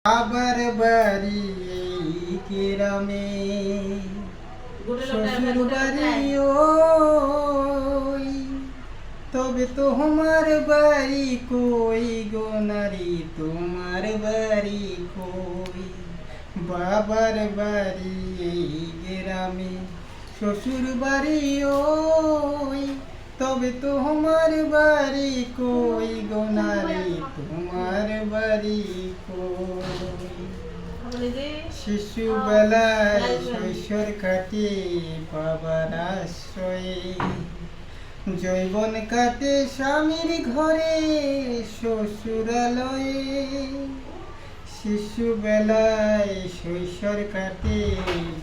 আবার বাড়ি এই গ্রামে, শ্বশুর বাড়ি ওই, তবে তোমার বাড়ি কই গো নারী, তোমার বাড়ি কই? বাবার বাড়ি এই গ্রামে, শ্বশুর বাড়ি ওই, তবে তোমার বাড়ি কই গো নারী, তোমার বাড়ি কই? শিশুবেলায় শৈশব কাটে বাবার আশ্রয়ে, যৌবন কাটে স্বামীর ঘরে শ্বশুরালয়ে। শিশুবেলায় শৈশব কাটে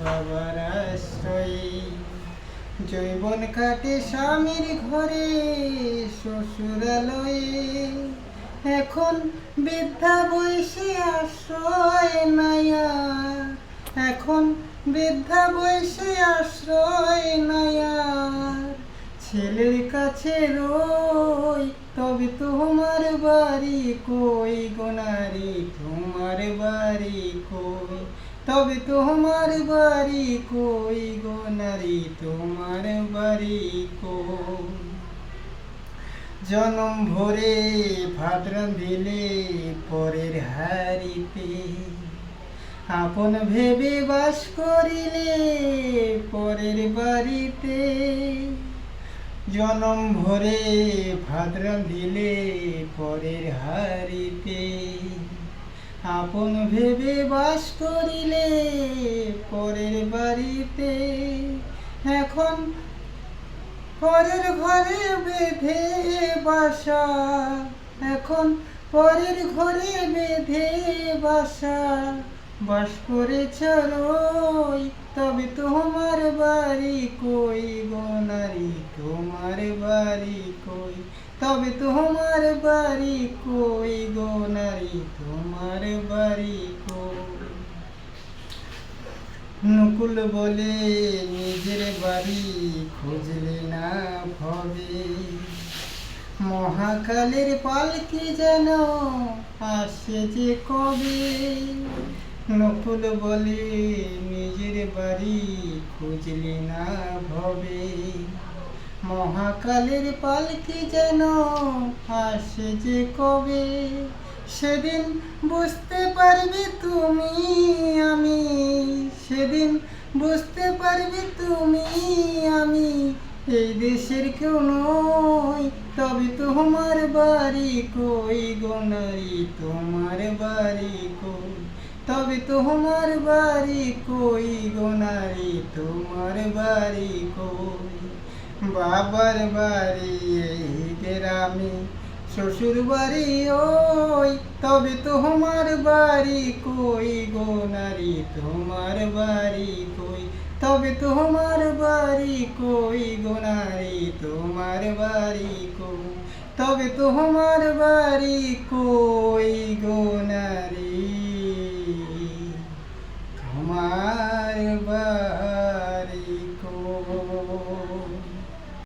বাবার আশ্রয়ে, যৌবন কাটে স্বামীর ঘরে শ্বশুরালয়ে। এখন বৃদ্ধা বয়সে আশ্রয় নায়া, এখন বৃদ্ধা বয়সে আশ্রয় নায়া, ছেলের কাছে রই, তবে তোমার বাড়ি কই গো নারী, তোমার বাড়ি কই? তবে তোমার বাড়ি কই গো নারী, তোমার বাড়ি কই? জনম ভরে ভাত রাঁধিলে পরের হাড়িতে, আপন ভেবে বাস করিলে পরের বাড়িতে। জনম ভরে ভাত রাঁধিলে পরের হাড়িতে, আপন ভেবে বাস করিলে পরের বাড়িতে। এখন পরের ঘরে বেঁধে বাসা, এখন পরের ঘরে বেঁধে বাসা, বাস করেছ রই, তবে তোমার বাড়ি কই গো নারী, তোমার বাড়ি কই? তবে তোমার বাড়ি কই গো নারী, তোমার বাড়ি কই? নকুল বলে নিজের বাড়ি খুঁজলে না ভবে, মহাকালের পালকি যেন আসে যে কবে। নকুল বলে নিজের বাড়ি খুঁজলে না ভবে, মহাকালের পালকি যেন আসে যে কবে। সেদিন বুঝতে পারবে তুমি আমি, সেদিন বুঝতে পারবে তুমি আমি, এই দেশের কেউ নই, তবে তোমার বাড়ি কই গো নারী, তোমার বাড়ি কই? তবে তোমার বাড়ি কই গো নারী, তোমার বাড়ি কই? বাবার বাড়ি এই গ্রামে, শ্বশুর বাড়ি ওই, তবে তোমার বাড়ি কই গো নারী, তোমার বাড়ি কই? তবে তোমার বাড়ি কই গো নারী, তোমার বাড়ি কই? তবে তোমার বাড়ি কই গো নারী?